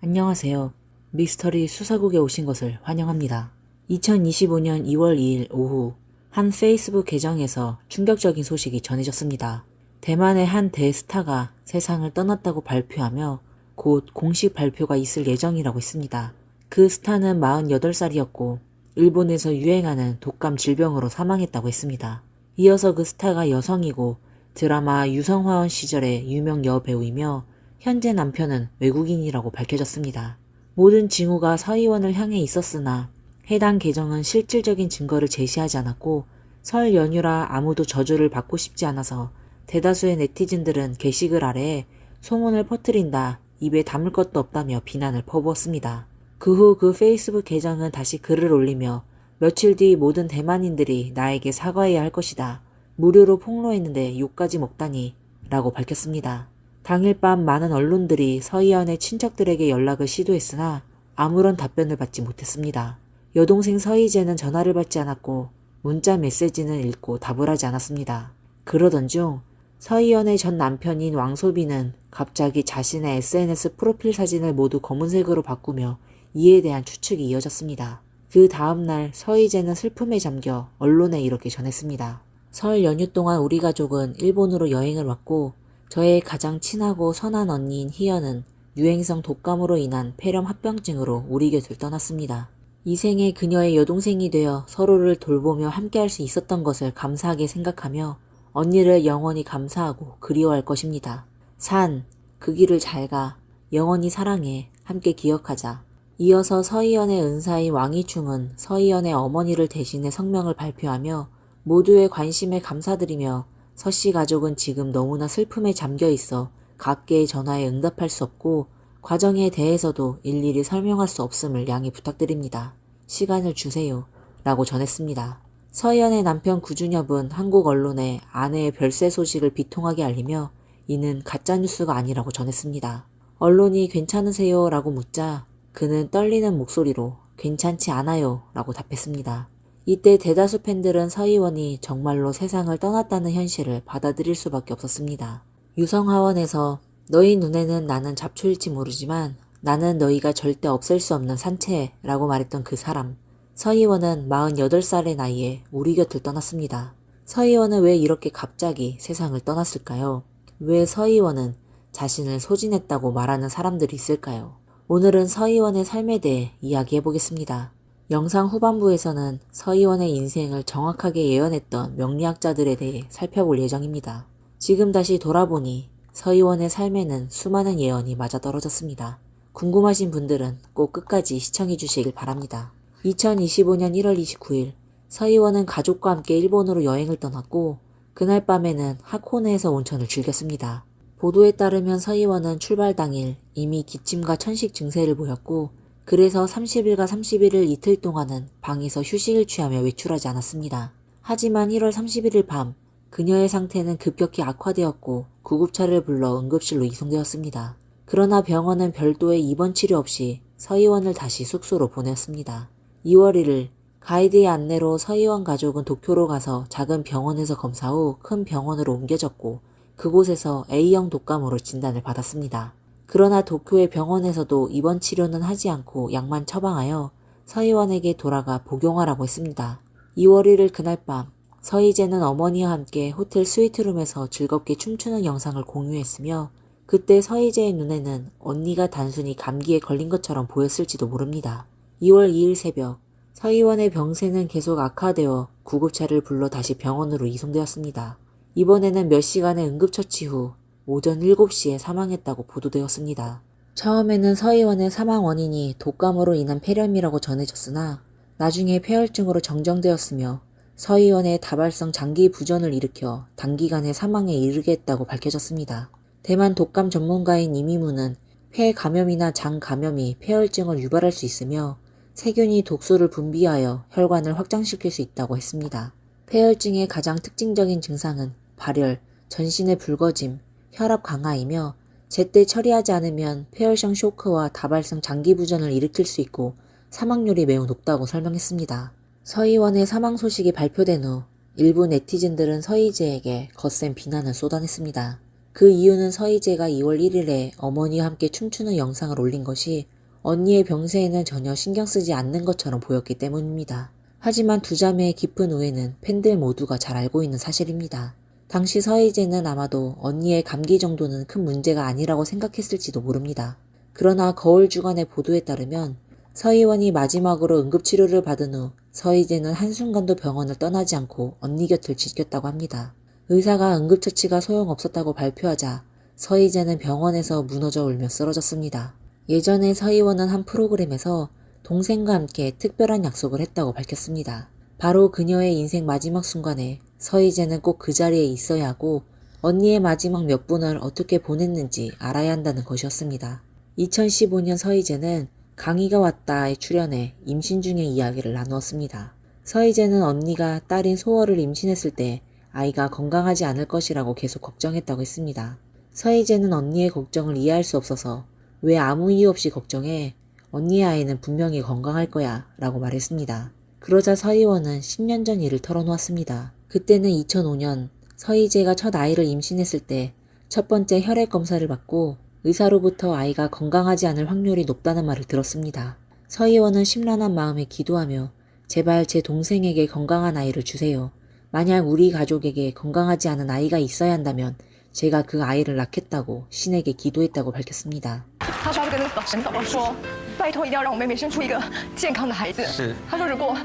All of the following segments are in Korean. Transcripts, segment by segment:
안녕하세요. 미스터리 수사국에 오신 것을 환영합니다. 2025년 2월 2일 오후 한 페이스북 계정에서 충격적인 소식이 전해졌습니다. 대만의 한 대스타가 세상을 떠났다고 발표하며 곧 공식 발표가 있을 예정이라고 했습니다. 그 스타는 48살이었고 일본에서 유행하는 독감 질병으로 사망했다고 했습니다. 이어서 그 스타가 여성이고 드라마 유성화원 시절의 유명 여배우이며 현재 남편은 외국인이라고 밝혀졌습니다. 모든 징후가 서희원을 향해 있었으나 해당 계정은 실질적인 증거를 제시하지 않았고 설 연휴라 아무도 저주를 받고 싶지 않아서 대다수의 네티즌들은 게시글 아래에 소문을 퍼뜨린다, 입에 담을 것도 없다며 비난을 퍼부었습니다. 그 후 그 페이스북 계정은 다시 글을 올리며 며칠 뒤 모든 대만인들이 나에게 사과해야 할 것이다. 무료로 폭로했는데 욕까지 먹다니 라고 밝혔습니다. 당일 밤 많은 언론들이 서희원의 친척들에게 연락을 시도했으나 아무런 답변을 받지 못했습니다. 여동생 서희재는 전화를 받지 않았고 문자 메시지는 읽고 답을 하지 않았습니다. 그러던 중 서희원의 전 남편인 왕소빈은 갑자기 자신의 SNS 프로필 사진을 모두 검은색으로 바꾸며 이에 대한 추측이 이어졌습니다. 그 다음날 서희재는 슬픔에 잠겨 언론에 이렇게 전했습니다. 설 연휴 동안 우리 가족은 일본으로 여행을 왔고 저의 가장 친하고 선한 언니인 희연은 유행성 독감으로 인한 폐렴 합병증으로 우리 곁을 떠났습니다. 이 생에 그녀의 여동생이 되어 서로를 돌보며 함께할 수 있었던 것을 감사하게 생각하며 언니를 영원히 감사하고 그리워할 것입니다. 산, 그 길을 잘 가, 영원히 사랑해, 함께 기억하자. 이어서 서희연의 은사인 왕이충은 서희연의 어머니를 대신해 성명을 발표하며 모두의 관심에 감사드리며 서씨 가족은 지금 너무나 슬픔에 잠겨 있어 각계의 전화에 응답할 수 없고 과정에 대해서도 일일이 설명할 수 없음을 양해 부탁드립니다. 시간을 주세요. 라고 전했습니다. 서희연의 남편 구준엽은 한국 언론에 아내의 별세 소식을 비통하게 알리며 이는 가짜뉴스가 아니라고 전했습니다. 언론이 괜찮으세요? 라고 묻자 그는 떨리는 목소리로 괜찮지 않아요. 라고 답했습니다. 이때 대다수 팬들은 서희원이 정말로 세상을 떠났다는 현실을 받아들일 수밖에 없었습니다. 유성하원에서 너희 눈에는 나는 잡초일지 모르지만 나는 너희가 절대 없앨 수 없는 산채라고 말했던 그 사람. 서희원은 48살의 나이에 우리 곁을 떠났습니다. 서희원은 왜 이렇게 갑자기 세상을 떠났을까요? 왜 서희원은 자신을 소진했다고 말하는 사람들이 있을까요? 오늘은 서희원의 삶에 대해 이야기해보겠습니다. 영상 후반부에서는 서희원의 인생을 정확하게 예언했던 명리학자들에 대해 살펴볼 예정입니다. 지금 다시 돌아보니 서희원의 삶에는 수많은 예언이 맞아떨어졌습니다. 궁금하신 분들은 꼭 끝까지 시청해 주시길 바랍니다. 2025년 1월 29일 서희원은 가족과 함께 일본으로 여행을 떠났고 그날 밤에는 하코네에서 온천을 즐겼습니다. 보도에 따르면 서희원은 출발 당일 이미 기침과 천식 증세를 보였고 그래서 30일과 31일 이틀 동안은 방에서 휴식을 취하며 외출하지 않았습니다. 하지만 1월 31일 밤 그녀의 상태는 급격히 악화되었고 구급차를 불러 응급실로 이송되었습니다. 그러나 병원은 별도의 입원 치료 없이 서희원을 다시 숙소로 보냈습니다. 2월 1일 가이드의 안내로 서희원 가족은 도쿄로 가서 작은 병원에서 검사 후 큰 병원으로 옮겨졌고 그곳에서 A형 독감으로 진단을 받았습니다. 그러나 도쿄의 병원에서도 입원 치료는 하지 않고 약만 처방하여 서희원에게 돌아가 복용하라고 했습니다. 2월 1일 그날 밤 서희재는 어머니와 함께 호텔 스위트룸에서 즐겁게 춤추는 영상을 공유했으며 그때 서희재의 눈에는 언니가 단순히 감기에 걸린 것처럼 보였을지도 모릅니다. 2월 2일 새벽 서희원의 병세는 계속 악화되어 구급차를 불러 다시 병원으로 이송되었습니다. 이번에는 몇 시간의 응급처치 후 오전 7시에 사망했다고 보도되었습니다. 처음에는 서희원의 사망 원인이 독감으로 인한 폐렴이라고 전해졌으나 나중에 폐혈증으로 정정되었으며 서희원의 다발성 장기 부전을 일으켜 단기간에 사망에 이르게 했다고 밝혀졌습니다. 대만 독감 전문가인 이미무는 폐 감염이나 장 감염이 폐혈증을 유발할 수 있으며 세균이 독소를 분비하여 혈관을 확장시킬 수 있다고 했습니다. 폐혈증의 가장 특징적인 증상은 발열, 전신의 붉어짐, 혈압 강하이며 제때 처리하지 않으면 폐혈성 쇼크와 다발성 장기 부전을 일으킬 수 있고 사망률이 매우 높다고 설명했습니다. 서희원의 사망 소식이 발표된 후 일부 네티즌들은 서희재에게 거센 비난을 쏟아냈습니다. 그 이유는 서희재가 2월 1일에 어머니와 함께 춤추는 영상을 올린 것이 언니의 병세에는 전혀 신경 쓰지 않는 것처럼 보였기 때문입니다. 하지만 두 자매의 깊은 우애는 팬들 모두가 잘 알고 있는 사실입니다. 당시 서희재는 아마도 언니의 감기 정도는 큰 문제가 아니라고 생각했을지도 모릅니다. 그러나 거울 주간의 보도에 따르면 서희원이 마지막으로 응급치료를 받은 후 서희재는 한순간도 병원을 떠나지 않고 언니 곁을 지켰다고 합니다. 의사가 응급처치가 소용없었다고 발표하자 서희재는 병원에서 무너져 울며 쓰러졌습니다. 예전에 서희원은 한 프로그램에서 동생과 함께 특별한 약속을 했다고 밝혔습니다. 바로 그녀의 인생 마지막 순간에 서희재는 꼭 그 자리에 있어야 하고 언니의 마지막 몇 분을 어떻게 보냈는지 알아야 한다는 것이었습니다. 2015년 서희재는 강희가 왔다에 출연해 임신 중의 이야기를 나누었습니다. 서희재는 언니가 딸인 소월을 임신했을 때 아이가 건강하지 않을 것이라고 계속 걱정했다고 했습니다. 서희재는 언니의 걱정을 이해할 수 없어서 왜 아무 이유 없이 걱정해? 언니의 아이는 분명히 건강할 거야 라고 말했습니다. 그러자 서희원은 10년 전 일을 털어놓았습니다. 그때는 2005년 서희재가 첫 아이를 임신했을 때 첫 번째 혈액 검사를 받고 의사로부터 아이가 건강하지 않을 확률이 높다는 말을 들었습니다. 서희원은 심란한 마음에 기도하며 제발 제 동생에게 건강한 아이를 주세요. 만약 우리 가족에게 건강하지 않은 아이가 있어야 한다면 제가 그 아이를 낳겠다고 신에게 기도했다고 밝혔습니다. 他说他就跟神祷告说，拜托一定要让我妹妹生出一个健康的孩子。是，他说如果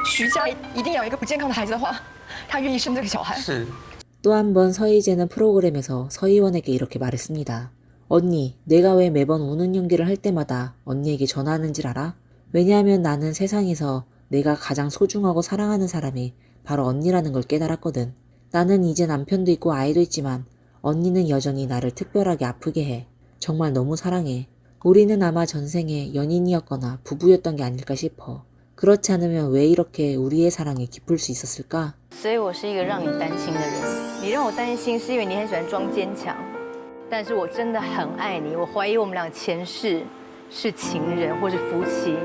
徐家一定要有一个不健康的孩子的话，他愿意生这个小孩。是。 또 한 번 서희재는 프로그램에서 서희원에게 이렇게 말했습니다. 언니, 내가 왜 매번 우는 연기를 할 때마다 언니에게 전화하는 줄 알아? 왜냐하면 나는 세상에서 내가 가장 소중하고 사랑하는 사람이 바로 언니라는 걸 깨달았거든. 나는 이제 남편도 있고 아이도 있지만 언니는 여전히 나를 특별하게 아프게 해. 정말 너무 사랑해. 우리는 아마 전생에 연인이었거나 부부였던 게 아닐까 싶어. 그렇지 않으면 왜 이렇게 우리의 사랑이 깊을 수 있었을까? 所以我是一个让你担心的人。你让我担心是因为你很喜欢装坚强，但是我真的很爱你。我怀疑我们俩前世是情人或是夫妻。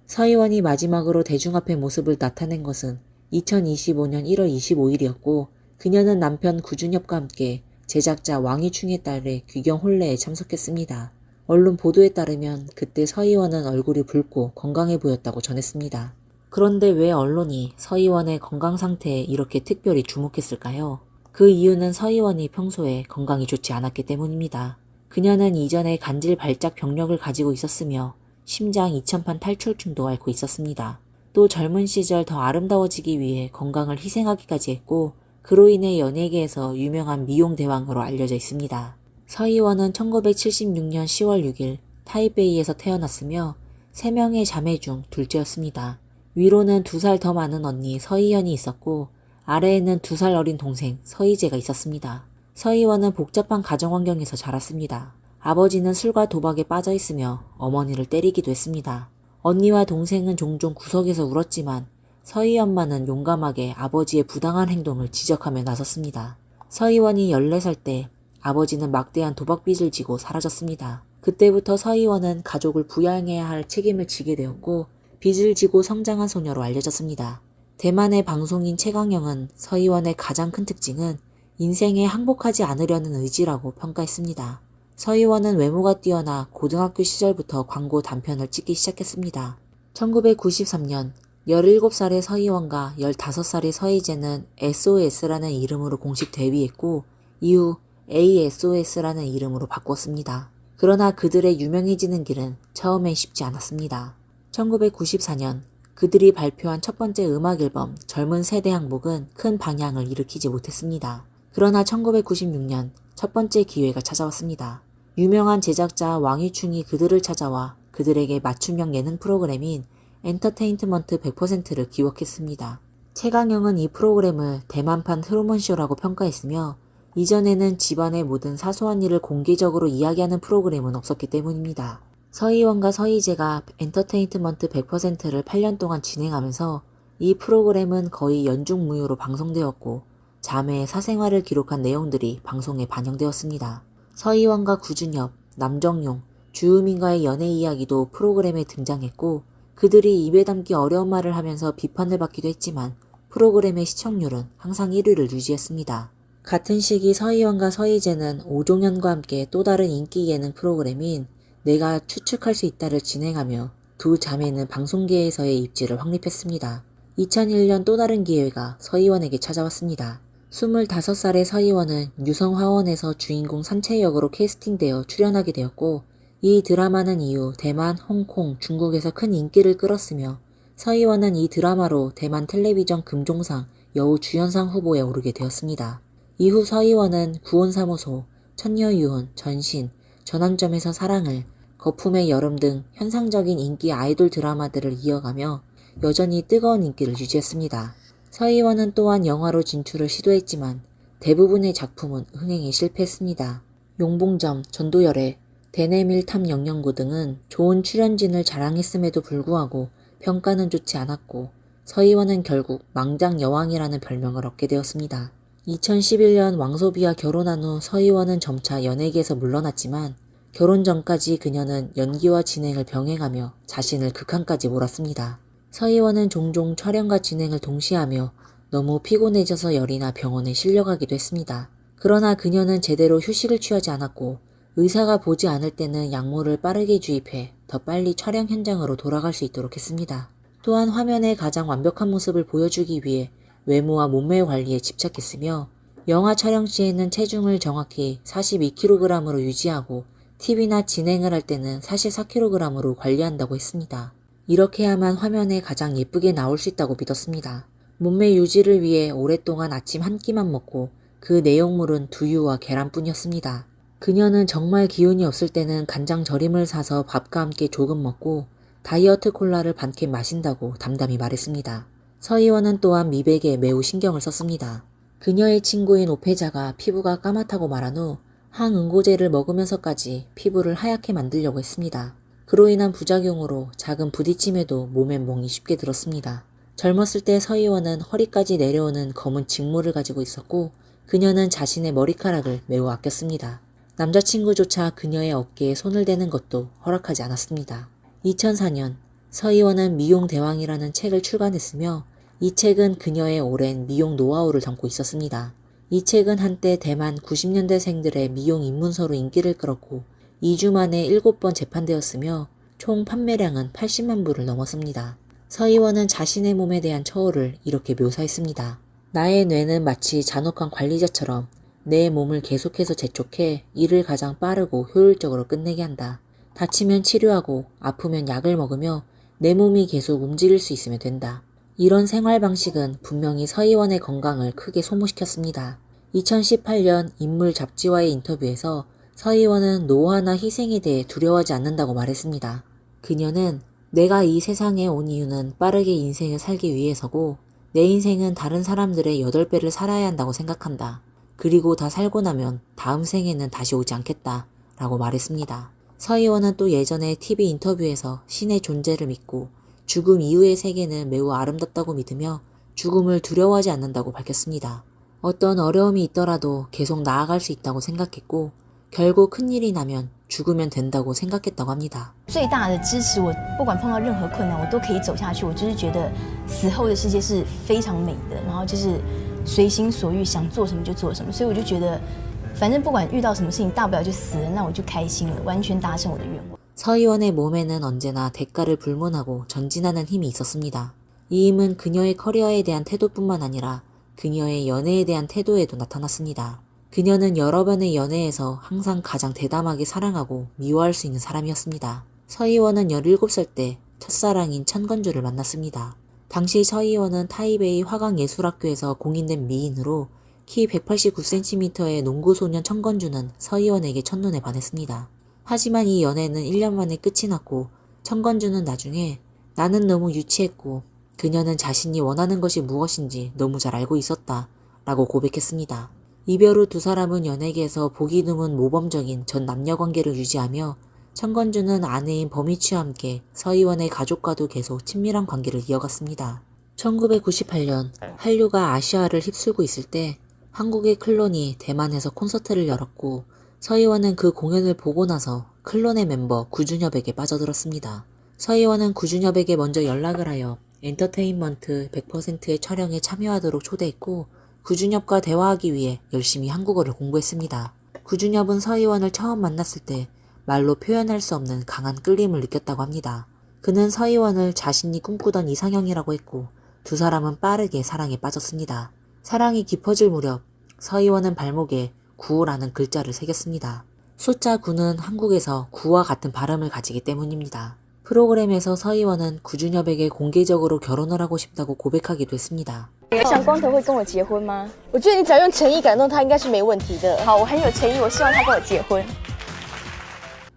서희원이 마지막으로 대중 앞에 모습을 나타낸 것은 2025년 1월 25일이었고 그녀는 남편 구준엽과 함께 제작자 왕이충의 딸의 귀경 혼례에 참석했습니다. 언론 보도에 따르면 그때 서희원은 얼굴이 붉고 건강해 보였다고 전했습니다. 그런데 왜 언론이 서희원의 건강 상태에 이렇게 특별히 주목했을까요? 그 이유는 서희원이 평소에 건강이 좋지 않았기 때문입니다. 그녀는 이전에 간질 발작 병력을 가지고 있었으며 심장 2000판 탈출증도 앓고 있었습니다. 또 젊은 시절 더 아름다워지기 위해 건강을 희생하기까지 했고 그로 인해 연예계에서 유명한 미용 대왕으로 알려져 있습니다. 서희원은 1976년 10월 6일 타이베이에서 태어났으며 3명의 자매 중 둘째였습니다. 위로는 2살 더 많은 언니 서희연이 있었고 아래에는 2살 어린 동생 서희재가 있었습니다. 서희원은 복잡한 가정 환경에서 자랐습니다. 아버지는 술과 도박에 빠져 있으며 어머니를 때리기도 했습니다. 언니와 동생은 종종 구석에서 울었지만 서희 엄마는 용감하게 아버지의 부당한 행동을 지적하며 나섰습니다. 서희원이 14살 때 아버지는 막대한 도박빚을 지고 사라졌습니다. 그때부터 서희원은 가족을 부양해야 할 책임을 지게 되었고 빚을 지고 성장한 소녀로 알려졌습니다. 대만의 방송인 최강영은 서희원의 가장 큰 특징은 인생에 항복하지 않으려는 의지라고 평가했습니다. 서희원은 외모가 뛰어나 고등학교 시절부터 광고 단편을 찍기 시작했습니다. 1993년 17살의 서희원과 15살의 서희재는 SOS라는 이름으로 공식 데뷔했고 이후 ASOS라는 이름으로 바꿨습니다. 그러나 그들의 유명해지는 길은 처음엔 쉽지 않았습니다. 1994년 그들이 발표한 첫 번째 음악 앨범 젊은 세대 항복은 큰 방향을 일으키지 못했습니다. 그러나 1996년 첫 번째 기회가 찾아왔습니다. 유명한 제작자 왕이충이 그들을 찾아와 그들에게 맞춤형 예능 프로그램인 엔터테인먼트 100%를 기획했습니다. 최강영은 이 프로그램을 대만판 트루먼쇼라고 평가했으며 이전에는 집안의 모든 사소한 일을 공개적으로 이야기하는 프로그램은 없었기 때문입니다. 서희원과 서희재가 엔터테인먼트 100%를 8년 동안 진행하면서 이 프로그램은 거의 연중무휴로 방송되었고 자매의 사생활을 기록한 내용들이 방송에 반영되었습니다. 서희원과 구준엽, 남정용, 주우민과의 연애 이야기도 프로그램에 등장했고 그들이 입에 담기 어려운 말을 하면서 비판을 받기도 했지만 프로그램의 시청률은 항상 1위를 유지했습니다. 같은 시기 서희원과 서희재는 오종현과 함께 또 다른 인기 예능 프로그램인 내가 추측할 수 있다를 진행하며 두 자매는 방송계에서의 입지를 확립했습니다. 2001년 또 다른 기회가 서희원에게 찾아왔습니다. 25살의 서희원은 유성화원에서 주인공 산채 역으로 캐스팅되어 출연하게 되었고 이 드라마는 이후 대만, 홍콩, 중국에서 큰 인기를 끌었으며 서희원은 이 드라마로 대만 텔레비전 금종상 여우 주연상 후보에 오르게 되었습니다. 이후 서희원은 구혼사무소, 천녀유혼, 전신, 전환점에서 사랑을, 거품의 여름 등 현상적인 인기 아이돌 드라마들을 이어가며 여전히 뜨거운 인기를 유지했습니다. 서희원은 또한 영화로 진출을 시도했지만 대부분의 작품은 흥행에 실패했습니다. 용봉점, 전도열애, 대내밀탐 영영구 등은 좋은 출연진을 자랑했음에도 불구하고 평가는 좋지 않았고 서희원은 결국 망장 여왕이라는 별명을 얻게 되었습니다. 2011년 왕소비와 결혼한 후 서희원은 점차 연예계에서 물러났지만 결혼 전까지 그녀는 연기와 진행을 병행하며 자신을 극한까지 몰았습니다. 서희원은 종종 촬영과 진행을 동시에 하며 너무 피곤해져서 열이나 병원에 실려가기도 했습니다. 그러나 그녀는 제대로 휴식을 취하지 않았고 의사가 보지 않을 때는 약물을 빠르게 주입해 더 빨리 촬영 현장으로 돌아갈 수 있도록 했습니다. 또한 화면에 가장 완벽한 모습을 보여주기 위해 외모와 몸매 관리에 집착했으며 영화 촬영 시에는 체중을 정확히 42kg으로 유지하고 TV나 진행을 할 때는 44kg으로 관리한다고 했습니다. 이렇게 해야만 화면에 가장 예쁘게 나올 수 있다고 믿었습니다. 몸매 유지를 위해 오랫동안 아침 한 끼만 먹고 그 내용물은 두유와 계란뿐이었습니다. 그녀는 정말 기운이 없을 때는 간장 절임을 사서 밥과 함께 조금 먹고 다이어트 콜라를 반캔 마신다고 담담히 말했습니다. 서희원은 또한 미백에 매우 신경을 썼습니다. 그녀의 친구인 오페자가 피부가 까맣다고 말한 후 항응고제를 먹으면서까지 피부를 하얗게 만들려고 했습니다. 그로 인한 부작용으로 작은 부딪힘에도 몸엔 멍이 쉽게 들었습니다. 젊었을 때 서희원은 허리까지 내려오는 검은 직모를 가지고 있었고 그녀는 자신의 머리카락을 매우 아꼈습니다. 남자친구조차 그녀의 어깨에 손을 대는 것도 허락하지 않았습니다. 2004년 서희원은 미용 대왕이라는 책을 출간했으며 이 책은 그녀의 오랜 미용 노하우를 담고 있었습니다. 이 책은 한때 대만 90년대생들의 미용 입문서로 인기를 끌었고 2주 만에 7번 재판되었으며 총 판매량은 80만 부를 넘었습니다. 서희원은 자신의 몸에 대한 처우를 이렇게 묘사했습니다. 나의 뇌는 마치 잔혹한 관리자처럼 내 몸을 계속해서 재촉해 일을 가장 빠르고 효율적으로 끝내게 한다. 다치면 치료하고 아프면 약을 먹으며 내 몸이 계속 움직일 수 있으면 된다. 이런 생활 방식은 분명히 서희원의 건강을 크게 소모시켰습니다. 2018년 인물 잡지와의 인터뷰에서 서희원은 노화나 희생에 대해 두려워하지 않는다고 말했습니다. 그녀는 내가 이 세상에 온 이유는 빠르게 인생을 살기 위해서고 내 인생은 다른 사람들의 8배를 살아야 한다고 생각한다. 그리고 다 살고 나면 다음 생에는 다시 오지 않겠다 라고 말했습니다. 서희원은 또 예전에 TV 인터뷰에서 신의 존재를 믿고 죽음 이후의 세계는 매우 아름답다고 믿으며 죽음을 두려워하지 않는다고 밝혔습니다. 어떤 어려움이 있더라도 계속 나아갈 수 있다고 생각했고 결국 큰일이 나면 죽으면 된다고 생각했다고 합니다. 最大的支持我不管碰到任何困难我都可以走下去我就是觉得死后的世界是非常美的然后就是随心所欲想做什么就做什么所以我就觉得反正不管遇到什么事情大不了就死了那我就开心了完全达成我的愿望 서희원의 몸에는 언제나 대가를 불문하고 전진하는 힘이 있었습니다. 이 힘은 그녀의 커리어에 대한 태도뿐만 아니라 그녀의 연애에 대한 태도에도 나타났습니다. 그녀는 여러 번의 연애에서 항상 가장 대담하게 사랑하고 미워할 수 있는 사람이었습니다. 서희원은 17살 때 첫사랑인 천건주를 만났습니다. 당시 서희원은 타이베이 화강예술학교에서 공인된 미인으로 키 189cm의 농구소년 천건주는 서희원에게 첫눈에 반했습니다. 하지만 이 연애는 1년 만에 끝이 났고 천건주는 나중에 나는 너무 유치했고 그녀는 자신이 원하는 것이 무엇인지 너무 잘 알고 있었다 라고 고백했습니다. 이별 후 두 사람은 연예계에서 보기 드문 모범적인 전 남녀관계를 유지하며 천건주는 아내인 범이취와 함께 서희원의 가족과도 계속 친밀한 관계를 이어갔습니다. 1998년 한류가 아시아를 휩쓸고 있을 때 한국의 클론이 대만에서 콘서트를 열었고 서희원은 그 공연을 보고 나서 클론의 멤버 구준엽에게 빠져들었습니다. 서희원은 구준엽에게 먼저 연락을 하여 엔터테인먼트 100%의 촬영에 참여하도록 초대했고 구준엽과 대화하기 위해 열심히 한국어를 공부했습니다. 구준엽은 서희원을 처음 만났을 때 말로 표현할 수 없는 강한 끌림을 느꼈다고 합니다. 그는 서희원을 자신이 꿈꾸던 이상형이라고 했고 두 사람은 빠르게 사랑에 빠졌습니다. 사랑이 깊어질 무렵 서희원은 발목에 9호라는 글자를 새겼습니다. 숫자 9는 한국에서 구와 같은 발음을 가지기 때문입니다. 프로그램에서 서희원은 구준엽에게 공개적으로 결혼을 하고 싶다고 고백하기도 했습니다. 想光头会跟我结婚吗？我觉得你只要用诚意感动他，应该是没问题的。好，我很有诚意，我希望他跟我结婚。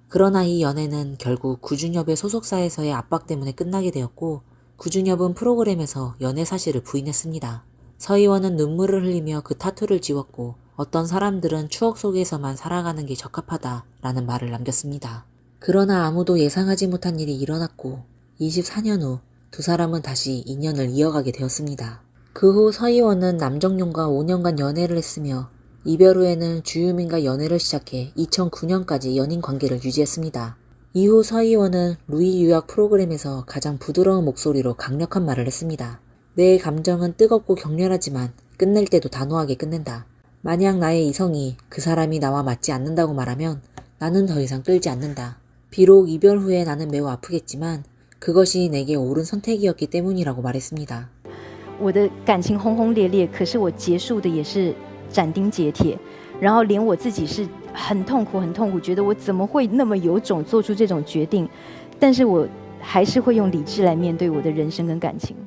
그러나 이 연애는 결국 구준엽의 소속사에서의 압박 때문에 끝나게 되었고 구준엽은 프로그램에서 연애 사실을 부인했습니다. 서희원은 눈물을 흘리며 그 타투를 지웠고 어떤 사람들은 추억 속에서만 살아가는 게 적합하다라는 말을 남겼습니다. 그러나 아무도 예상하지 못한 일이 일어났고 24년 후 두 사람은 다시 인연을 이어가게 되었습니다. 그 후 서희원은 남정용과 5년간 연애를 했으며 이별 후에는 주유민과 연애를 시작해 2009년까지 연인 관계를 유지했습니다. 이후 서희원은 루이 유학 프로그램에서 가장 부드러운 목소리로 강력한 말을 했습니다. 내 감정은 뜨겁고 격렬하지만 끝낼 때도 단호하게 끝낸다. 만약 나의 이성이 그 사람이 나와 맞지 않는다고 말하면 나는 더 이상 끌지 않는다. 비록 이별 후에 나는 매우 아프겠지만 그것이 내게 옳은 선택이었기 때문이라고 말했습니다. 我的感情轰轰烈烈，可是我结束的也是斩钉截铁，然后连我自己是很痛苦，觉得我怎么会那么有种做出这种决定，但是我还是会用理智来面对我的人生跟感情。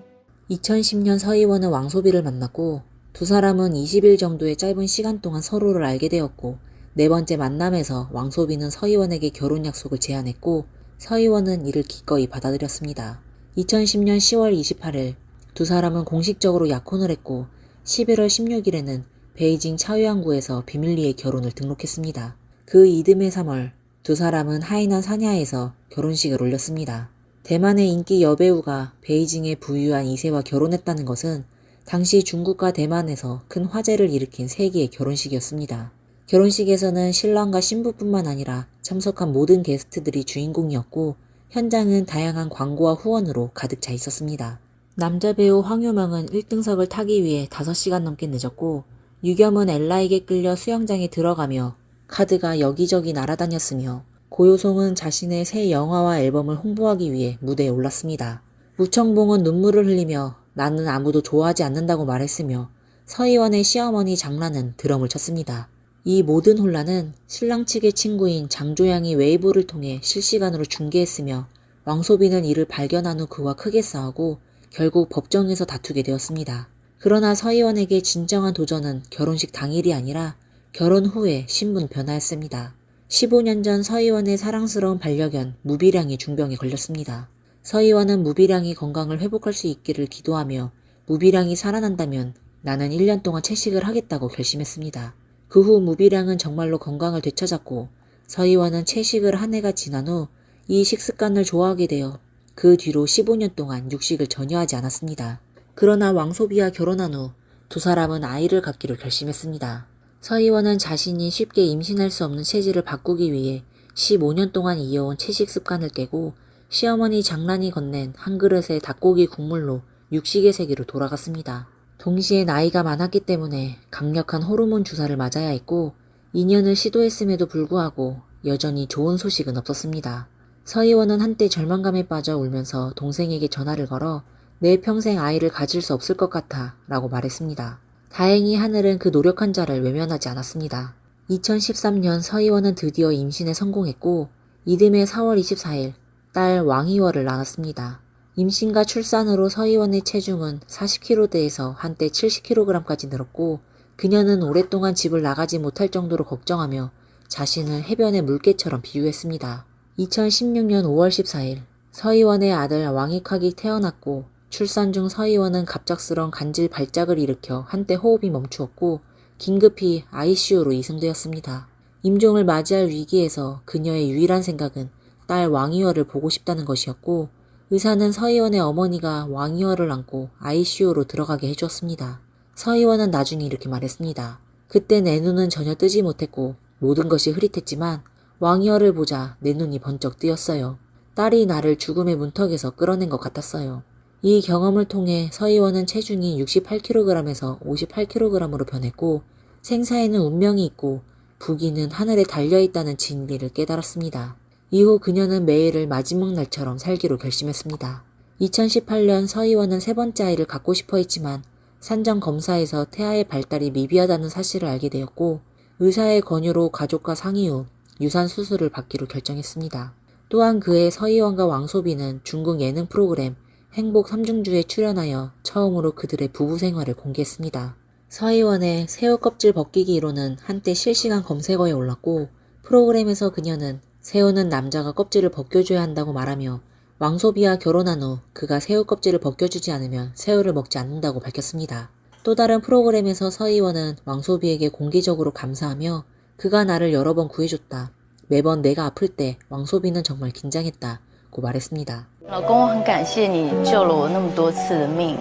2010년 서희원은 왕소비를 만났고 두 사람은 20일 정도의 짧은 시간 동안 서로를 알게 되었고 네 번째 만남에서 왕소비는 서희원에게 결혼 약속을 제안했고 서희원은 이를 기꺼이 받아들였습니다. 2010년 10월 28일 두 사람은 공식적으로 약혼을 했고 11월 16일에는 베이징 차유항구에서 비밀리에 결혼을 등록했습니다. 그 이듬해 3월 두 사람은 하이난 사냐에서 결혼식을 올렸습니다. 대만의 인기 여배우가 베이징의 부유한 2세와 결혼했다는 것은 당시 중국과 대만에서 큰 화제를 일으킨 세계의 결혼식이었습니다. 결혼식에서는 신랑과 신부뿐만 아니라 참석한 모든 게스트들이 주인공이었고 현장은 다양한 광고와 후원으로 가득 차 있었습니다. 남자 배우 황유명은 1등석을 타기 위해 5시간 넘게 늦었고 유겸은 엘라에게 끌려 수영장에 들어가며 카드가 여기저기 날아다녔으며 고요송은 자신의 새 영화와 앨범을 홍보하기 위해 무대에 올랐습니다. 무청봉은 눈물을 흘리며 나는 아무도 좋아하지 않는다고 말했으며 서희원의 시어머니 장란은 드럼을 쳤습니다. 이 모든 혼란은 신랑 측의 친구인 장조양이 웨이보를 통해 실시간으로 중계했으며 왕소비는 이를 발견한 후 그와 크게 싸우고 결국 법정에서 다투게 되었습니다. 그러나 서희원에게 진정한 도전은 결혼식 당일이 아니라 결혼 후에 신분 변화였습니다. 15년 전 서희원의 사랑스러운 반려견 무비량이 중병에 걸렸습니다. 서희원은 무비량이 건강을 회복할 수 있기를 기도하며 무비량이 살아난다면 나는 1년 동안 채식을 하겠다고 결심했습니다. 그 후 무비량은 정말로 건강을 되찾았고 서희원은 채식을 한 해가 지난 후 이 식습관을 좋아하게 되어 그 뒤로 15년 동안 육식을 전혀 하지 않았습니다. 그러나 왕소비와 결혼한 후 두 사람은 아이를 갖기로 결심했습니다. 서희원은 자신이 쉽게 임신할 수 없는 체질을 바꾸기 위해 15년 동안 이어온 채식 습관을 깨고 시어머니 장란이 건넨 한 그릇의 닭고기 국물로 육식의 세계로 돌아갔습니다. 동시에 나이가 많았기 때문에 강력한 호르몬 주사를 맞아야 했고 2년을 시도했음에도 불구하고 여전히 좋은 소식은 없었습니다. 서희원은 한때 절망감에 빠져 울면서 동생에게 전화를 걸어 내 평생 아이를 가질 수 없을 것 같아 라고 말했습니다. 다행히 하늘은 그 노력한 자를 외면하지 않았습니다. 2013년 서희원은 드디어 임신에 성공했고 이듬해 4월 24일 딸 왕희월을 낳았습니다. 임신과 출산으로 서희원의 체중은 40kg대에서 한때 70kg까지 늘었고 그녀는 오랫동안 집을 나가지 못할 정도로 걱정하며 자신을 해변의 물개처럼 비유했습니다. 2016년 5월 14일 서희원의 아들 왕익학이 태어났고 출산 중 서희원은 갑작스런 간질 발작을 일으켜 한때 호흡이 멈추었고 긴급히 ICU로 이송되었습니다. 임종을 맞이할 위기에서 그녀의 유일한 생각은 딸 왕희월을 보고 싶다는 것이었고 의사는 서희원의 어머니가 왕희월을 안고 ICU로 들어가게 해주었습니다. 서희원은 나중에 이렇게 말했습니다. 그때 내 눈은 전혀 뜨지 못했고 모든 것이 흐릿했지만 왕희월을 보자 내 눈이 번쩍 뜨였어요. 딸이 나를 죽음의 문턱에서 끌어낸 것 같았어요. 이 경험을 통해 서희원은 체중이 68kg에서 58kg으로 변했고 생사에는 운명이 있고 부기는 하늘에 달려있다는 진리를 깨달았습니다. 이후 그녀는 매일을 마지막 날처럼 살기로 결심했습니다. 2018년 서희원은 세 번째 아이를 갖고 싶어 했지만 산정 검사에서 태아의 발달이 미비하다는 사실을 알게 되었고 의사의 권유로 가족과 상의 후 유산 수술을 받기로 결정했습니다. 또한 그해 서희원과 왕소비는 중국 예능 프로그램 행복 3중주에 출연하여 처음으로 그들의 부부 생활을 공개했습니다. 서희원의 새우 껍질 벗기기로는 한때 실시간 검색어에 올랐고 프로그램에서 그녀는 새우는 남자가 껍질을 벗겨줘야 한다고 말하며 왕소비와 결혼한 후 그가 새우 껍질을 벗겨주지 않으면 새우를 먹지 않는다고 밝혔습니다. 또 다른 프로그램에서 서희원은 왕소비에게 공개적으로 감사하며 그가 나를 여러 번 구해줬다. 매번 내가 아플 때 왕소비는 정말 긴장했다고 말했습니다. 老公，我很感谢你救了我那么多次的命。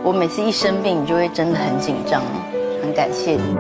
我每次一生病，你就会真的很紧张，很感谢你。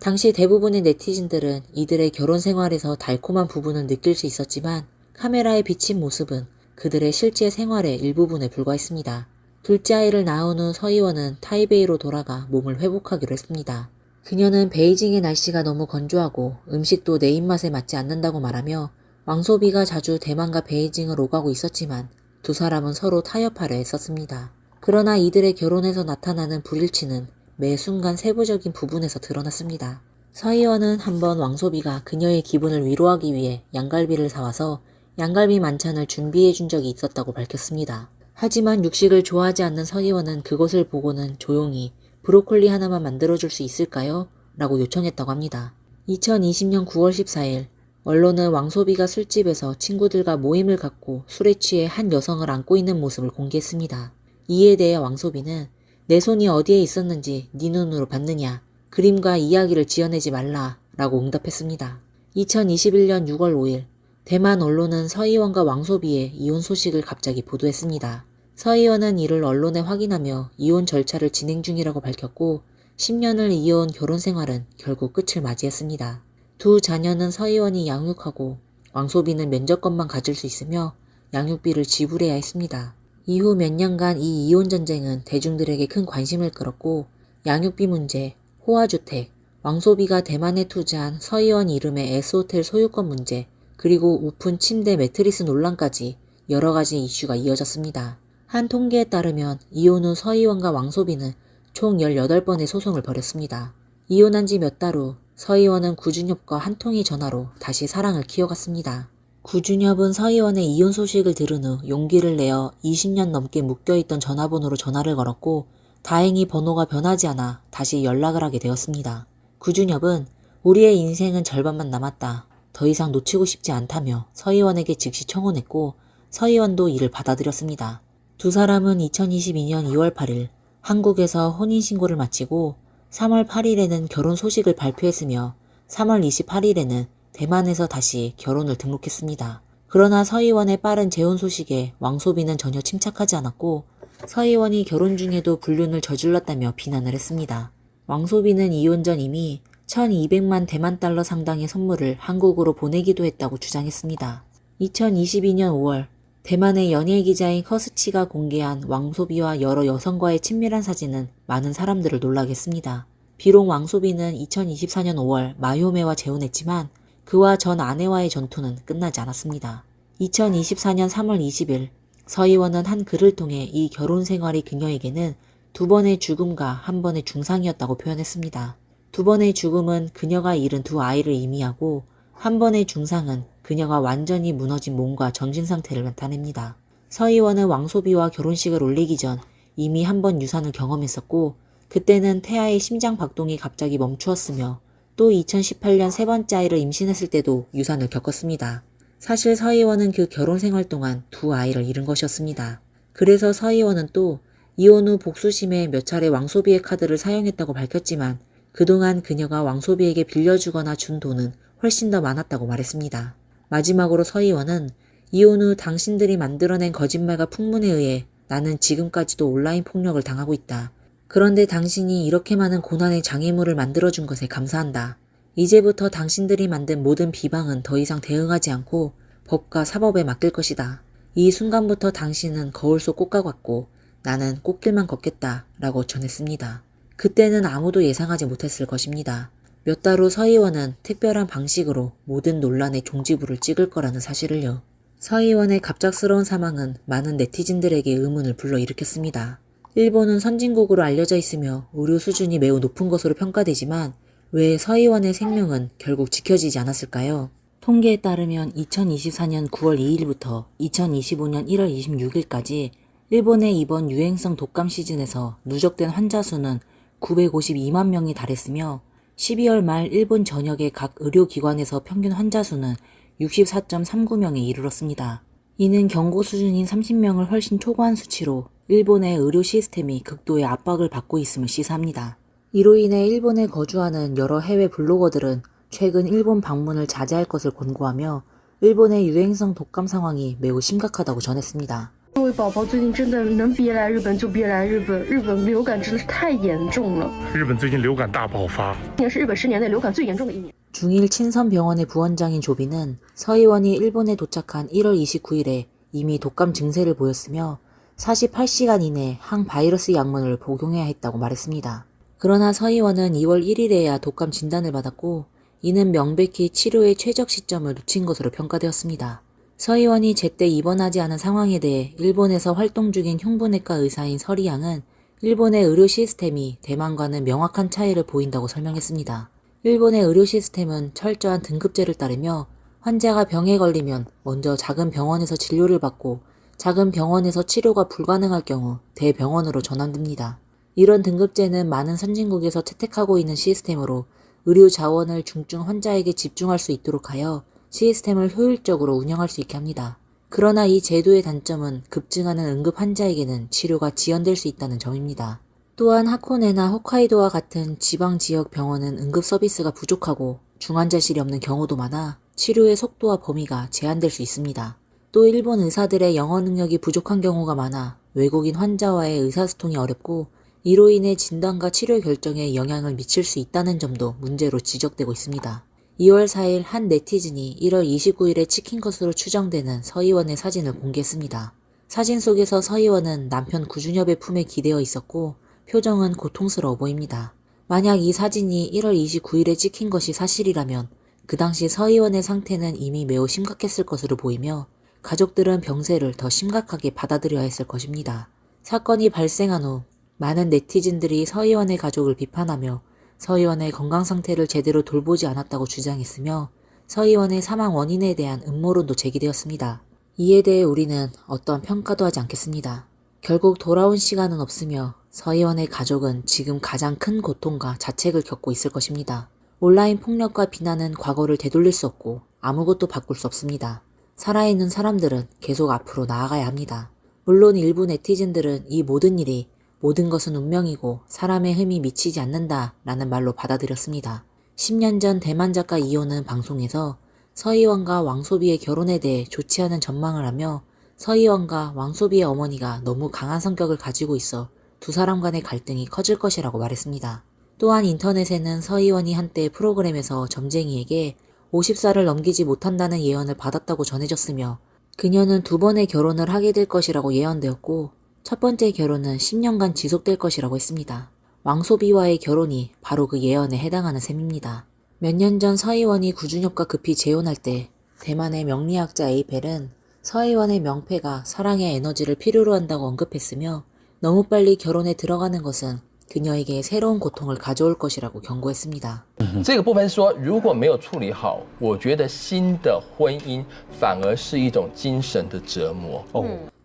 당시 대부분의 네티즌들은 이들의 결혼 생활에서 달콤한 부분을 느낄 수 있었지만 카메라에 비친 모습은 그들의 실제 생활의 일부분에 불과했습니다. 둘째 아이를 낳은 후 서희원은 타이베이로 돌아가 몸을 회복하기로 했습니다. 그녀는 베이징의 날씨가 너무 건조하고 음식도 내 입맛에 맞지 않는다고 말하며 왕소비가 자주 대만과 베이징을 오가고 있었지만 두 사람은 서로 타협하려 했었습니다. 그러나 이들의 결혼에서 나타나는 불일치는 매 순간 세부적인 부분에서 드러났습니다. 서희원은 한번 왕소비가 그녀의 기분을 위로하기 위해 양갈비를 사와서 양갈비 만찬을 준비해 준 적이 있었다고 밝혔습니다. 하지만 육식을 좋아하지 않는 서희원은 그것을 보고는 조용히 브로콜리 하나만 만들어줄 수 있을까요? 라고 요청했다고 합니다. 2020년 9월 14일 언론은 왕소비가 술집에서 친구들과 모임을 갖고 술에 취해 한 여성을 안고 있는 모습을 공개했습니다. 이에 대해 왕소비는 내 손이 어디에 있었는지 네 눈으로 봤느냐, 그림과 이야기를 지어내지 말라 라고 응답했습니다. 2021년 6월 5일 대만 언론은 서희원과 왕소비의 이혼 소식을 갑자기 보도했습니다. 서희원은 이를 언론에 확인하며 이혼 절차를 진행 중이라고 밝혔고 10년을 이어온 결혼 생활은 결국 끝을 맞이했습니다. 두 자녀는 서희원이 양육하고 왕소비는 면접권만 가질 수 있으며 양육비를 지불해야 했습니다. 이후 몇 년간 이 이혼 전쟁은 대중들에게 큰 관심을 끌었고 양육비 문제, 호화주택, 왕소비가 대만에 투자한 서희원 이름의 S호텔 소유권 문제, 그리고 우픈 침대 매트리스 논란까지 여러 가지 이슈가 이어졌습니다. 한 통계에 따르면 이혼 후 서희원과 왕소비는 총 18번의 소송을 벌였습니다. 이혼한 지 몇 달 후 서희원은 구준엽과 한 통의 전화로 다시 사랑을 키워갔습니다. 구준엽은 서희원의 이혼 소식을 들은 후 용기를 내어 20년 넘게 묶여있던 전화번호로 전화를 걸었고 다행히 번호가 변하지 않아 다시 연락을 하게 되었습니다. 구준엽은 우리의 인생은 절반만 남았다. 더 이상 놓치고 싶지 않다며 서희원에게 즉시 청혼했고 서희원도 이를 받아들였습니다. 두 사람은 2022년 2월 8일 한국에서 혼인신고를 마치고 3월 8일에는 결혼 소식을 발표했으며 3월 28일에는 대만에서 다시 결혼을 등록했습니다. 그러나 서희원의 빠른 재혼 소식에 왕소비는 전혀 침착하지 않았고 서희원이 결혼 중에도 불륜을 저질렀다며 비난을 했습니다. 왕소비는 이혼 전 이미 1200만 대만 달러 상당의 선물을 한국으로 보내기도 했다고 주장했습니다. 2022년 5월 대만의 연예 기자인 커스치가 공개한 왕소비와 여러 여성과의 친밀한 사진은 많은 사람들을 놀라게 했습니다. 비록 왕소비는 2024년 5월 마요메와 재혼했지만 그와 전 아내와의 전투는 끝나지 않았습니다. 2024년 3월 20일 서희원은 한 글을 통해 이 결혼 생활이 그녀에게는 2번의 죽음과 1번의 중상이었다고 표현했습니다. 2번의 죽음은 그녀가 잃은 2 아이를 의미하고 1번의 중상은 그녀가 완전히 무너진 몸과 정신 상태를 나타냅니다. 서희원은 왕소비와 결혼식을 올리기 전 이미 1번 유산을 경험했었고 그때는 태아의 심장 박동이 갑자기 멈추었으며 또 2018년 세 번째 아이를 임신했을 때도 유산을 겪었습니다. 사실 서희원은 그 결혼 생활 동안 2 아이를 잃은 것이었습니다. 그래서 서희원은 또 이혼 후 복수심에 몇 차례 왕소비의 카드를 사용했다고 밝혔지만 그동안 그녀가 왕소비에게 빌려주거나 준 돈은 훨씬 더 많았다고 말했습니다. 마지막으로 서희원은 이혼 후 당신들이 만들어낸 거짓말과 풍문에 의해 나는 지금까지도 온라인 폭력을 당하고 있다. 그런데 당신이 이렇게 많은 고난의 장애물을 만들어준 것에 감사한다. 이제부터 당신들이 만든 모든 비방은 더 이상 대응하지 않고 법과 사법에 맡길 것이다. 이 순간부터 당신은 거울 속 꽃과 같고 나는 꽃길만 걷겠다 라고 전했습니다. 그때는 아무도 예상하지 못했을 것입니다. 몇 달 후 서 의원은 특별한 방식으로 모든 논란의 종지부를 찍을 거라는 사실을요. 서 의원의 갑작스러운 사망은 많은 네티즌들에게 의문을 불러일으켰습니다. 일본은 선진국으로 알려져 있으며 의료 수준이 매우 높은 것으로 평가되지만 왜 서 의원의 생명은 결국 지켜지지 않았을까요? 통계에 따르면 2024년 9월 2일부터 2025년 1월 26일까지 일본의 이번 유행성 독감 시즌에서 누적된 환자 수는 952만 명이 달했으며 12월 말 일본 전역의 각 의료기관에서 평균 환자 수는 64.39명에 이르렀습니다. 이는 경고 수준인 30명을 훨씬 초과한 수치로 일본의 의료 시스템이 극도의 압박을 받고 있음을 시사합니다. 이로 인해 일본에 거주하는 여러 해외 블로거들은 최근 일본 방문을 자제할 것을 권고하며 일본의 유행성 독감 상황이 매우 심각하다고 전했습니다. 各位宝宝最近真的能别来日本就别来日本，日本流感真的是太严重了。日本最近流感大爆发，今年是日本10年内流感最严重的一年。 중일 친선병원의 부원장인 조비는 서 의원이 일본에 도착한 1월 29일에 이미 독감 증세를 보였으며 48시간 이내 항바이러스 약물을 복용해야 했다고 말했습니다. 그러나 서 의원은 2월 1일에야 독감 진단을 받았고 이는 명백히 치료의 최적 시점을 놓친 것으로 평가되었습니다. 서 의원이 제때 입원하지 않은 상황에 대해 일본에서 활동 중인 흉부내과 의사인 서리 양은 일본의 의료 시스템이 대만과는 명확한 차이를 보인다고 설명했습니다. 일본의 의료 시스템은 철저한 등급제를 따르며 환자가 병에 걸리면 먼저 작은 병원에서 진료를 받고 작은 병원에서 치료가 불가능할 경우 대병원으로 전환됩니다. 이런 등급제는 많은 선진국에서 채택하고 있는 시스템으로 의료 자원을 중증 환자에게 집중할 수 있도록 하여 시스템을 효율적으로 운영할 수 있게 합니다. 그러나 이 제도의 단점은 급증하는 응급 환자에게는 치료가 지연될 수 있다는 점입니다. 또한 하코네나 홋카이도와 같은 지방 지역 병원은 응급 서비스가 부족하고 중환자실이 없는 경우도 많아 치료의 속도와 범위가 제한될 수 있습니다. 또 일본 의사들의 영어 능력이 부족한 경우가 많아 외국인 환자와의 의사소통이 어렵고 이로 인해 진단과 치료 결정에 영향을 미칠 수 있다는 점도 문제로 지적되고 있습니다. 2월 4일 한 네티즌이 1월 29일에 찍힌 것으로 추정되는 서 의원의 사진을 공개했습니다. 사진 속에서 서 의원은 남편 구준엽의 품에 기대어 있었고 표정은 고통스러워 보입니다. 만약 이 사진이 1월 29일에 찍힌 것이 사실이라면 그 당시 서 의원의 상태는 이미 매우 심각했을 것으로 보이며 가족들은 병세를 더 심각하게 받아들여야 했을 것입니다. 사건이 발생한 후 많은 네티즌들이 서 의원의 가족을 비판하며 서 의원의 건강 상태를 제대로 돌보지 않았다고 주장했으며 서 의원의 사망 원인에 대한 음모론도 제기되었습니다. 이에 대해 우리는 어떠한 평가도 하지 않겠습니다. 결국 돌아온 시간은 없으며 서 의원의 가족은 지금 가장 큰 고통과 자책을 겪고 있을 것입니다. 온라인 폭력과 비난은 과거를 되돌릴 수 없고 아무것도 바꿀 수 없습니다. 살아있는 사람들은 계속 앞으로 나아가야 합니다. 물론 일부 네티즌들은 이 모든 일이 모든 것은 운명이고 사람의 힘이 미치지 않는다 라는 말로 받아들였습니다. 10년 전 대만 작가 이호는 방송에서 서 의원과 왕소비의 결혼에 대해 좋지 않은 전망을 하며 서 의원과 왕소비의 어머니가 너무 강한 성격을 가지고 있어 두 사람 간의 갈등이 커질 것이라고 말했습니다. 또한 인터넷에는 서 의원이 한때 프로그램에서 점쟁이에게 50살을 넘기지 못한다는 예언을 받았다고 전해졌으며 그녀는 2번의 결혼을 하게 될 것이라고 예언되었고 첫 번째 결혼은 10년간 지속될 것이라고 했습니다. 왕소비와의 결혼이 바로 그 예언에 해당하는 셈입니다. 몇 년 전 서 의원이 구준엽과 급히 재혼할 때 대만의 명리학자 에이펠은 서 의원의 명패가 사랑의 에너지를 필요로 한다고 언급했으며 너무 빨리 결혼에 들어가는 것은 그녀에게 새로운 고통을 가져올 것이라고 경고했습니다. 这个部分说如果没有处理好，我觉得新的婚姻反而是一种精神的折磨。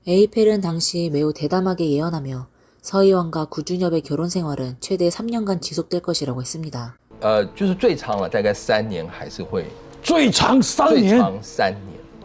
에이펠은 당시 매우 대담하게 예언하며 서 의원과 구준엽의 결혼 생활은 최대 3년간 지속될 것이라고 했습니다. 就是最长了，大概3年还是会最长3年，最长3年，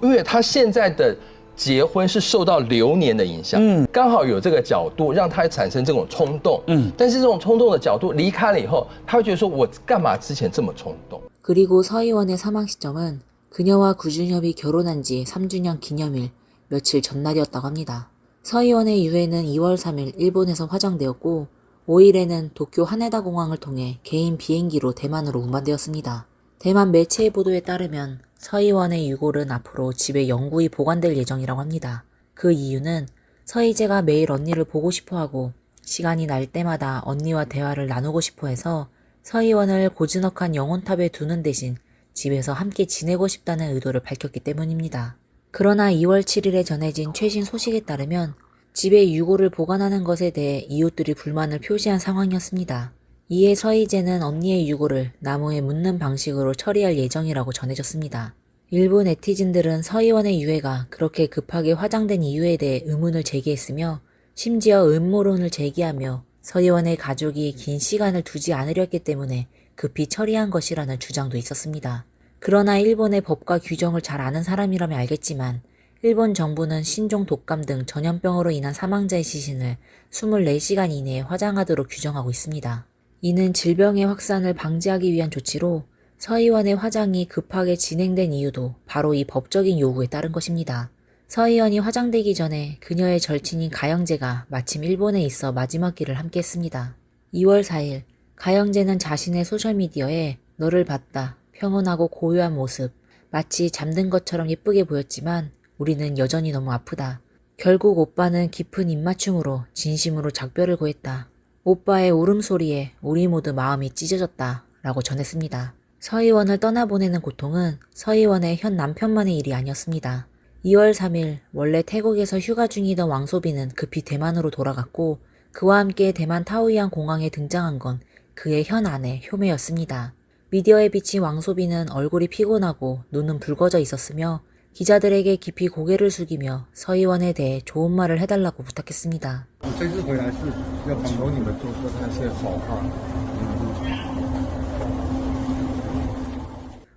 因为他现在的结婚是受到流年的影响，刚好有这个角度让他产生这种冲动，但是这种冲动的角度离开了以后，他会觉得说我干嘛之前这么冲动？ 그리고 서 의원의 사망 시점은 그녀와 구준엽이 결혼한 지 3주년 기념일 며칠 전날이었다고 합니다. 서 의원의 유해는 2월 3일 일본에서 화정되었고 5일에는 도쿄 하네다 공항을 통해 개인 비행기로 대만으로 운반되었습니다. 대만 매체의 보도에 따르면 서 의원의 유골은 앞으로 집에 영구히 보관될 예정이라고 합니다. 그 이유는 서희재가 매일 언니를 보고 싶어하고 시간이 날 때마다 언니와 대화를 나누고 싶어해서 서희원을 고즈넉한 영혼탑에 두는 대신 집에서 함께 지내고 싶다는 의도를 밝혔기 때문입니다. 그러나 2월 7일에 전해진 최신 소식에 따르면 집에 유골을 보관하는 것에 대해 이웃들이 불만을 표시한 상황이었습니다. 이에 서희재는 언니의 유골을 나무에 묻는 방식으로 처리할 예정이라고 전해졌습니다. 일부 네티즌들은 서희원의 유해가 그렇게 급하게 화장된 이유에 대해 의문을 제기했으며 심지어 음모론을 제기하며 서희원의 가족이 긴 시간을 두지 않으렸기 때문에 급히 처리한 것이라는 주장도 있었습니다. 그러나 일본의 법과 규정을 잘 아는 사람이라면 알겠지만 일본 정부는 신종 독감 등 전염병으로 인한 사망자의 시신을 24시간 이내에 화장하도록 규정하고 있습니다. 이는 질병의 확산을 방지하기 위한 조치로 서희원의 화장이 급하게 진행된 이유도 바로 이 법적인 요구에 따른 것입니다. 서희원이 화장되기 전에 그녀의 절친인 가영재가 마침 일본에 있어 마지막 길을 함께 했습니다. 2월 4일 가영재는 자신의 소셜미디어에 너를 봤다. 평온하고 고요한 모습. 마치 잠든 것처럼 예쁘게 보였지만 우리는 여전히 너무 아프다. 결국 오빠는 깊은 입맞춤으로 진심으로 작별을 고했다. 오빠의 울음소리에 우리 모두 마음이 찢어졌다. 라고 전했습니다. 서희원을 떠나보내는 고통은 서희원의 현 남편만의 일이 아니었습니다. 2월 3일 원래 태국에서 휴가 중이던 왕소빈은 급히 대만으로 돌아갔고 그와 함께 대만 타오이안 공항에 등장한 건 그의 현 아내 효매였습니다. 미디어에 비친 왕소빈은 얼굴이 피곤하고 눈은 붉어져 있었으며 기자들에게 깊이 고개를 숙이며 서희원에 대해 좋은 말을 해달라고 부탁했습니다.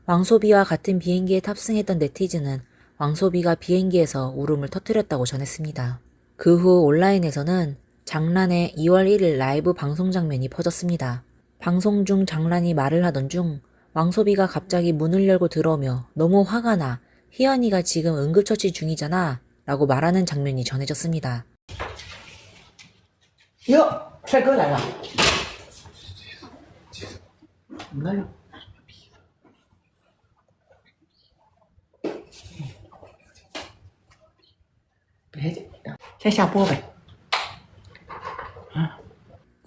왕소비와 같은 비행기에 탑승했던 네티즌은 왕소비가 비행기에서 울음을 터뜨렸다고 전했습니다. 그 후 온라인에서는 장란의 2월 1일 라이브 방송 장면이 퍼졌습니다. 방송 중 장란이 말을 하던 중 왕소비가 갑자기 문을 열고 들어오며 너무 화가 나. 희연이가 지금 응급처치 중이잖아. 라고 말하는 장면이 전해졌습니다. 哟，帅哥来了。来了。别紧张，先下播呗。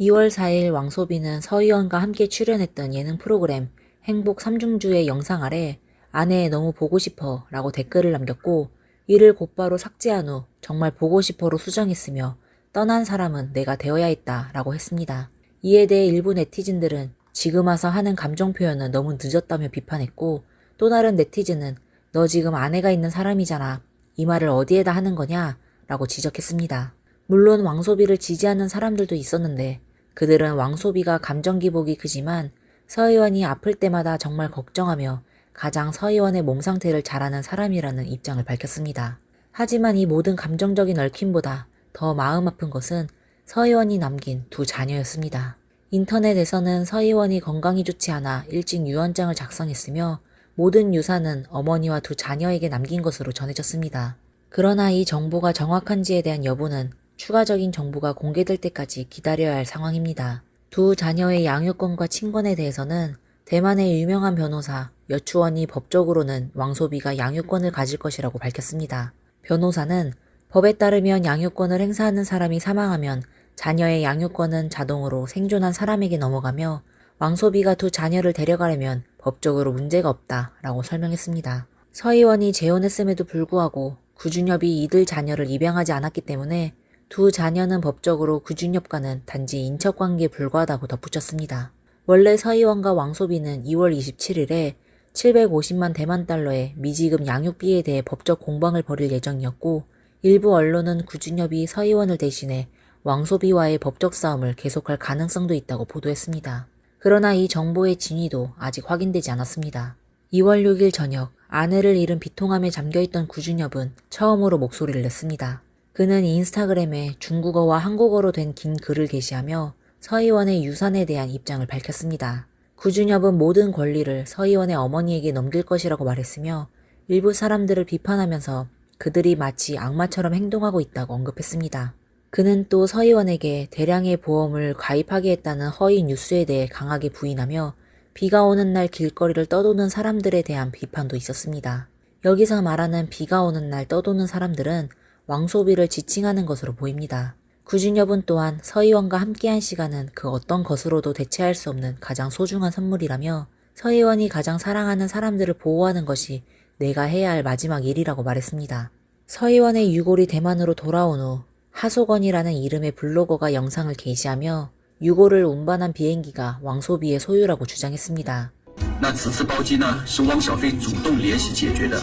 2월 4일 왕소비는 서희원과 함께 출연했던 예능 프로그램 행복 3중주의 영상 아래 아내 너무 보고 싶어 라고 댓글을 남겼고 이를 곧바로 삭제한 후 정말 보고 싶어로 수정했으며 떠난 사람은 내가 되어야 했다 라고 했습니다. 이에 대해 일부 네티즌들은 지금 와서 하는 감정 표현은 너무 늦었다며 비판했고 또 다른 네티즌은 너 지금 아내가 있는 사람이잖아. 이 말을 어디에다 하는 거냐? 라고 지적했습니다. 물론 왕소비를 지지하는 사람들도 있었는데 그들은 왕소비가 감정 기복이 크지만 서희원이 아플 때마다 정말 걱정하며 가장 서희원의 몸 상태를 잘 아는 사람이라는 입장을 밝혔습니다. 하지만 이 모든 감정적인 얽힘보다 더 마음 아픈 것은 서희원이 남긴 두 자녀였습니다. 인터넷에서는 서희원이 건강이 좋지 않아 일찍 유언장을 작성했으며 모든 유산은 어머니와 두 자녀에게 남긴 것으로 전해졌습니다. 그러나 이 정보가 정확한지에 대한 여부는 추가적인 정보가 공개될 때까지 기다려야 할 상황입니다. 두 자녀의 양육권과 친권에 대해서는 대만의 유명한 변호사 여추원이 법적으로는 왕소비가 양육권을 가질 것이라고 밝혔습니다. 변호사는 법에 따르면 양육권을 행사하는 사람이 사망하면 자녀의 양육권은 자동으로 생존한 사람에게 넘어가며 왕소비가 두 자녀를 데려가려면 법적으로 문제가 없다라고 설명했습니다. 서희원이 재혼했음에도 불구하고 구준엽이 이들 자녀를 입양하지 않았기 때문에 두 자녀는 법적으로 구준엽과는 단지 인척관계에 불과하다고 덧붙였습니다. 원래 서희원과 왕소비는 2월 27일에 750만 대만 달러의 미지급 양육비에 대해 법적 공방을 벌일 예정이었고 일부 언론은 구준엽이 서희원을 대신해 왕소비와의 법적 싸움을 계속할 가능성도 있다고 보도했습니다. 그러나 이 정보의 진위도 아직 확인되지 않았습니다. 2월 6일 저녁 아내를 잃은 비통함에 잠겨있던 구준엽은 처음으로 목소리를 냈습니다. 그는 인스타그램에 중국어와 한국어로 된 긴 글을 게시하며 서희원의 유산에 대한 입장을 밝혔습니다. 구준엽은 모든 권리를 서희원의 어머니에게 넘길 것이라고 말했으며 일부 사람들을 비판하면서 그들이 마치 악마처럼 행동하고 있다고 언급했습니다. 그는 또 서희원에게 대량의 보험을 가입하게 했다는 허위 뉴스에 대해 강하게 부인하며 비가 오는 날 길거리를 떠도는 사람들에 대한 비판도 있었습니다. 여기서 말하는 비가 오는 날 떠도는 사람들은 왕소비를 지칭하는 것으로 보입니다. 구준엽은 또한 서희원과 함께한 시간은 그 어떤 것으로도 대체할 수 없는 가장 소중한 선물이라며 서희원이 가장 사랑하는 사람들을 보호하는 것이 내가 해야 할 마지막 일이라고 말했습니다. 서희원의 유골이 대만으로 돌아온 후 하소건이라는 이름의 블로거가 영상을 게시하며 유골을 운반한 비행기가 왕소비의 소유라고 주장했습니다. 那此次包机呢，是汪小菲主动联系解决的。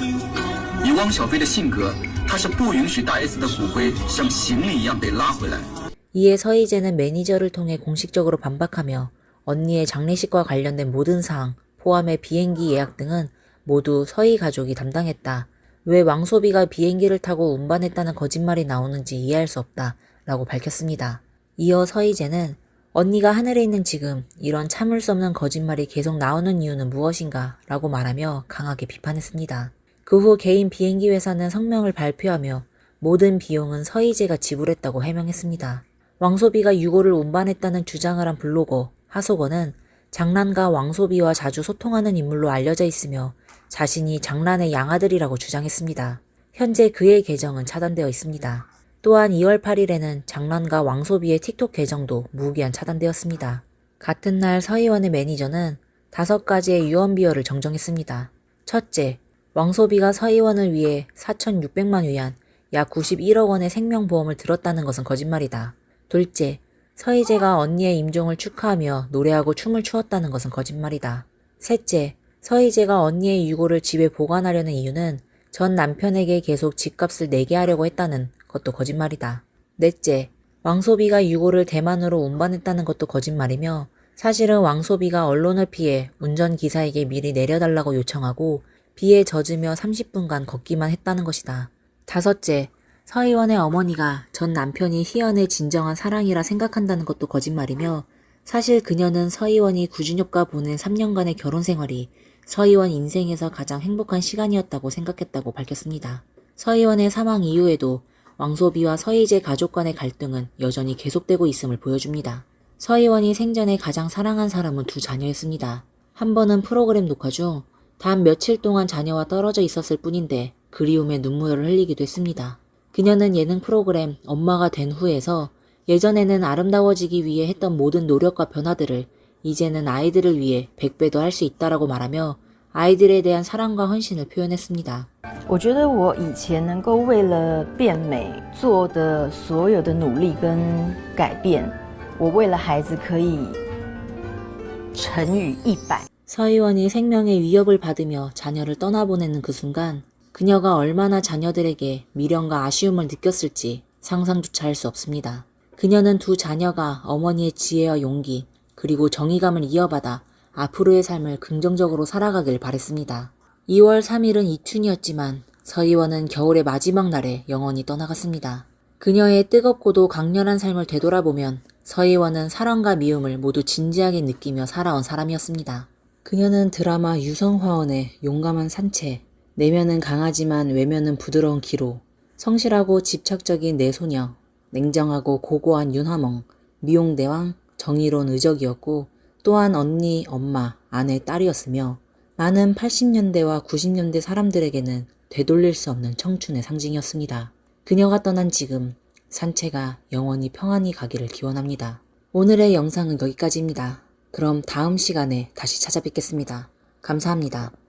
以汪小菲的性格，他是不允许大 S 的骨灰像行李一样被拉回来。 이에 서희재는 매니저를 통해 공식적으로 반박하며 언니의 장례식과 관련된 모든 사항, 포함해 비행기 예약 등은 모두 서희 가족이 담당했다. 왜 왕소비가 비행기를 타고 운반했다는 거짓말이 나오는지 이해할 수 없다 라고 밝혔습니다. 이어 서희재는 언니가 하늘에 있는 지금 이런 참을 수 없는 거짓말이 계속 나오는 이유는 무엇인가 라고 말하며 강하게 비판했습니다. 그 후 개인 비행기 회사는 성명을 발표하며 모든 비용은 서희재가 지불했다고 해명했습니다. 왕소비가 유골을 운반했다는 주장을 한 블로거 하소건은 장난가 왕소비와 자주 소통하는 인물로 알려져 있으며 자신이 장난의 양아들이라고 주장했습니다. 현재 그의 계정은 차단되어 있습니다. 또한 2월 8일에는 장난가 왕소비의 틱톡 계정도 무기한 차단되었습니다. 같은 날 서희원의 매니저는 5가지의 유언비어를 정정했습니다. 첫째, 왕소비가 서희원을 위해 4,600만 위안, 약 91억 원의 생명보험을 들었다는 것은 거짓말이다. 둘째, 서희재가 언니의 임종을 축하하며 노래하고 춤을 추었다는 것은 거짓말이다. 셋째, 서희재가 언니의 유골을 집에 보관하려는 이유는 전 남편에게 계속 집값을 내게 하려고 했다는 것도 거짓말이다. 넷째, 왕소비가 유골을 대만으로 운반했다는 것도 거짓말이며 사실은 왕소비가 언론을 피해 운전기사에게 미리 내려달라고 요청하고 비에 젖으며 30분간 걷기만 했다는 것이다. 다섯째, 서희원의 어머니가 전 남편이 희연의 진정한 사랑이라 생각한다는 것도 거짓말이며 사실 그녀는 서희원이 구준엽과 보낸 3년간의 결혼 생활이 서희원 인생에서 가장 행복한 시간이었다고 생각했다고 밝혔습니다. 서희원의 사망 이후에도 왕소비와 서희재 가족 간의 갈등은 여전히 계속되고 있음을 보여줍니다. 서희원이 생전에 가장 사랑한 사람은 2 자녀였습니다. 한 번은 프로그램 녹화 중 단 며칠 동안 자녀와 떨어져 있었을 뿐인데 그리움에 눈물을 흘리기도 했습니다. 그녀는 예능 프로그램 엄마가 된 후에서 예전에는 아름다워지기 위해 했던 모든 노력과 변화들을 이제는 아이들을 위해 100배도 할 수 있다라고 말하며 아이들에 대한 사랑과 헌신을 표현했습니다. 我觉得我以前能够为了变美做的所有的努力跟改变，我为了孩子可以乘以100。 서희원이 생명의 위협을 받으며 자녀를 떠나보내는 그 순간 그녀가 얼마나 자녀들에게 미련과 아쉬움을 느꼈을지 상상조차 할 수 없습니다. 그녀는 2 자녀가 어머니의 지혜와 용기 그리고 정의감을 이어받아 앞으로의 삶을 긍정적으로 살아가길 바랬습니다. 2월 3일은 이춘이었지만 서희원은 겨울의 마지막 날에 영원히 떠나갔습니다. 그녀의 뜨겁고도 강렬한 삶을 되돌아보면 서희원은 사랑과 미움을 모두 진지하게 느끼며 살아온 사람이었습니다. 그녀는 드라마 유성화원의 용감한 산채, 내면은 강하지만 외면은 부드러운 기로, 성실하고 집착적인 내소녀, 냉정하고 고고한 윤화멍, 미용대왕, 정의로운 의적이었고 또한 언니, 엄마, 아내, 딸이었으며 많은 80년대와 90년대 사람들에게는 되돌릴 수 없는 청춘의 상징이었습니다. 그녀가 떠난 지금 산채가 영원히 평안히 가기를 기원합니다. 오늘의 영상은 여기까지입니다. 그럼 다음 시간에 다시 찾아뵙겠습니다. 감사합니다.